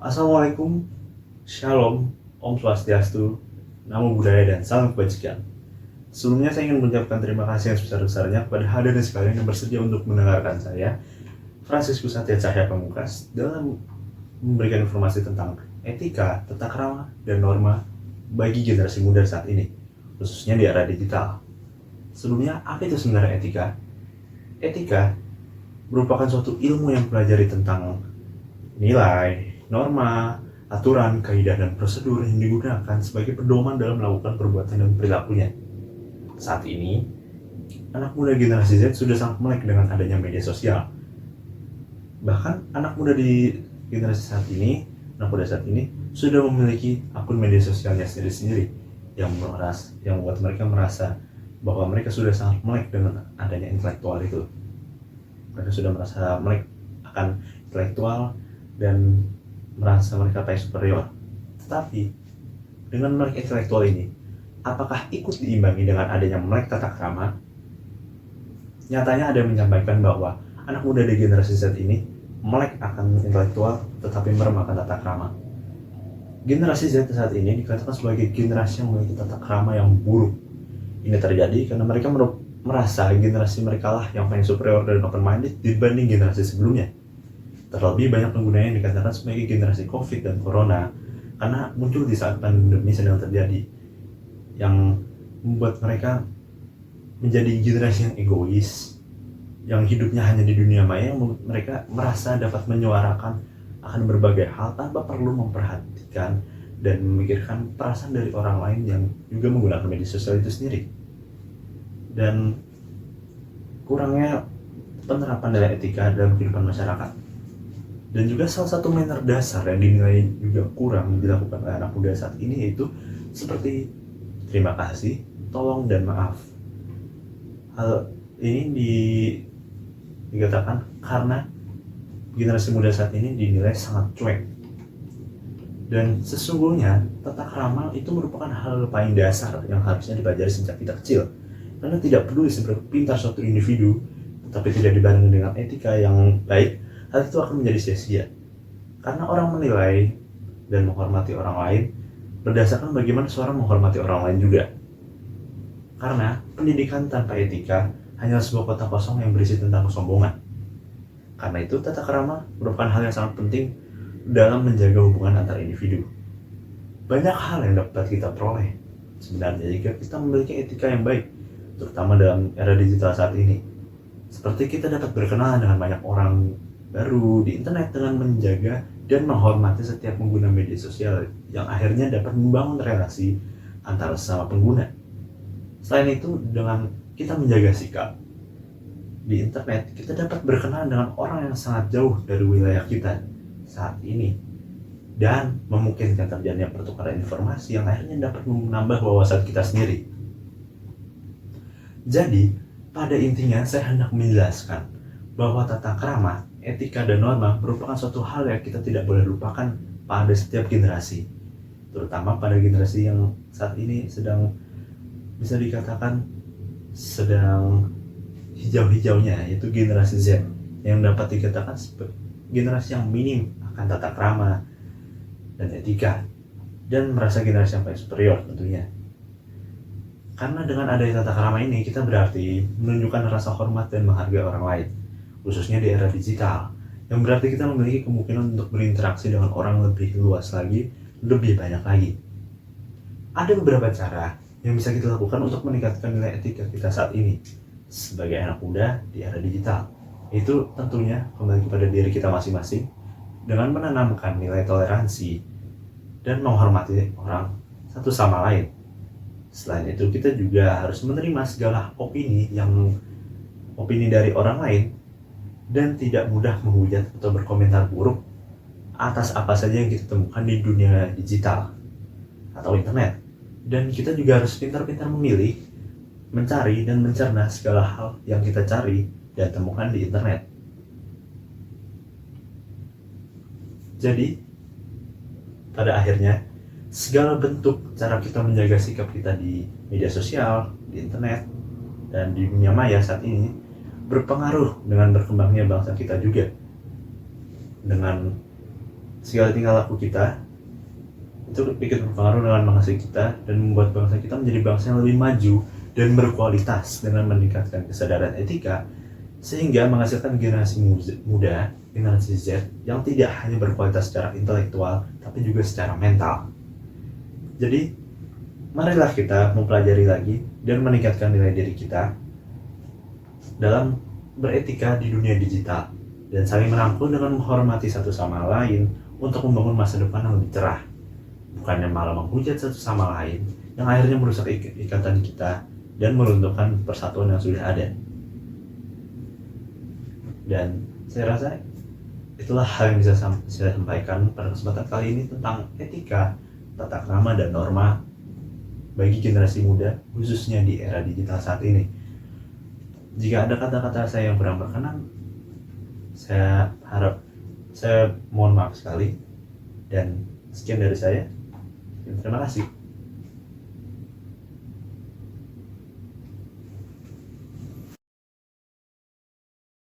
Assalamualaikum, Shalom, Om Swastiastu, Namo Buddhaya, dan salam kebajikan. Sebelumnya saya ingin mengucapkan terima kasih yang sebesar-besarnya kepada hadirin sekalian yang bersedia untuk mendengarkan saya, Fransiskus Satya Cahya Pamungkas, dalam memberikan informasi tentang etika, tata krama, dan norma bagi generasi muda saat ini, khususnya di era digital. Sebelumnya, apa itu sebenarnya etika? Etika merupakan suatu ilmu yang mempelajari tentang nilai, norma, aturan, kaidah, dan prosedur yang digunakan sebagai pedoman dalam melakukan perbuatan dan perilakunya. Saat ini, anak muda generasi Z sudah sangat melek dengan adanya media sosial. Bahkan anak muda di generasi saat ini, anak muda saat ini sudah memiliki akun media sosialnya sendiri-sendiri yang membuat mereka merasa bahwa mereka sudah sangat melek dengan adanya intelektual itu. Mereka sudah merasa melek akan intelektual dan merasa mereka paling superior. Tetapi dengan melek intelektual ini, apakah ikut diimbangi dengan adanya melek tata krama? Nyatanya ada yang menyampaikan bahwa anak muda di generasi Z ini melek akan intelektual tetapi meremehkan tata krama. Generasi Z saat ini dikatakan sebagai generasi yang memiliki tata krama yang buruk. Ini terjadi karena mereka merasa generasi mereka lah yang paling superior dan open minded dibanding generasi sebelumnya. Terlebih banyak pengguna yang dikatakan sebagai generasi COVID dan Corona karena muncul di saat pandemi sedang terjadi, yang membuat mereka menjadi generasi yang egois, yang hidupnya hanya di dunia maya, yang mereka merasa dapat menyuarakan akan berbagai hal tanpa perlu memperhatikan dan memikirkan perasaan dari orang lain yang juga menggunakan media sosial itu sendiri. Dan kurangnya penerapan nilai etika dalam kehidupan masyarakat. Dan juga salah satu manner dasar yang dinilai juga kurang dilakukan oleh anak muda saat ini yaitu seperti terima kasih, tolong, dan maaf. Hal ini dikatakan karena generasi muda saat ini dinilai sangat cuek. Dan sesungguhnya tata krama itu merupakan hal paling dasar yang harusnya dipelajari sejak kita kecil. Karena tidak peduli seberapa pintar suatu individu, tetapi tidak dibarengi dengan etika yang baik, hal itu akan menjadi sia-sia. Karena orang menilai dan menghormati orang lain berdasarkan bagaimana seorang menghormati orang lain juga. Karena pendidikan tanpa etika hanyalah sebuah kotak kosong yang berisi tentang kesombongan. Karena itu tata krama merupakan hal yang sangat penting dalam menjaga hubungan antar individu. Banyak hal yang dapat kita peroleh sebenarnya jika kita memiliki etika yang baik, terutama dalam era digital saat ini. Seperti kita dapat berkenalan dengan banyak orang baru di internet dengan menjaga dan menghormati setiap pengguna media sosial yang akhirnya dapat membangun relasi antara sesama pengguna. Selain itu, dengan kita menjaga sikap di internet, kita dapat berkenalan dengan orang yang sangat jauh dari wilayah kita saat ini dan memungkinkan terjadinya pertukaran informasi yang akhirnya dapat menambah wawasan kita sendiri. Jadi, pada intinya saya hendak menjelaskan bahwa tata krama, etika, dan norma merupakan suatu hal yang kita tidak boleh lupakan pada setiap generasi, terutama pada generasi yang saat ini sedang bisa dikatakan sedang hijau-hijaunya, yaitu generasi Z, yang dapat dikatakan sebagai generasi yang minim akan tata krama dan etika dan merasa generasi yang paling superior tentunya. Karena dengan adanya tata krama ini, kita berarti menunjukkan rasa hormat dan menghargai orang lain, khususnya di era digital, yang berarti kita memiliki kemungkinan untuk berinteraksi dengan orang lebih luas lagi, lebih banyak lagi. Ada beberapa cara yang bisa kita lakukan untuk meningkatkan nilai etika kita saat ini sebagai anak muda di era digital. Itu tentunya kembali kepada diri kita masing-masing dengan menanamkan nilai toleransi dan menghormati orang satu sama lain. Selain itu, kita juga harus menerima segala opini dari orang lain dan tidak mudah menghujat atau berkomentar buruk atas apa saja yang kita temukan di dunia digital atau internet. Dan kita juga harus pintar-pintar memilih, mencari, dan mencerna segala hal yang kita cari dan temukan di internet. Jadi, pada akhirnya, segala bentuk cara kita menjaga sikap kita di media sosial, di internet, dan di dunia maya saat ini berpengaruh dengan berkembangnya bangsa kita juga. Dengan segala tingkah laku kita itu ikut berpengaruh dengan bangsa kita dan membuat bangsa kita menjadi bangsa yang lebih maju dan berkualitas dengan meningkatkan kesadaran etika sehingga menghasilkan generasi muda, generasi Z yang tidak hanya berkualitas secara intelektual tapi juga secara mental. Jadi marilah kita mempelajari lagi dan meningkatkan nilai diri kita dalam beretika di dunia digital dan saling merangkul dengan menghormati satu sama lain untuk membangun masa depan yang lebih cerah, bukannya malah menghujat satu sama lain yang akhirnya merusak ikatan kita dan meruntuhkan persatuan yang sudah ada. Dan saya rasa itulah hal yang bisa saya sampaikan pada kesempatan kali ini tentang etika, tata krama dan norma bagi generasi muda khususnya di era digital saat ini. Jika ada kata-kata saya yang kurang berkenan, saya mohon maaf sekali, dan sekian dari saya. Terima kasih.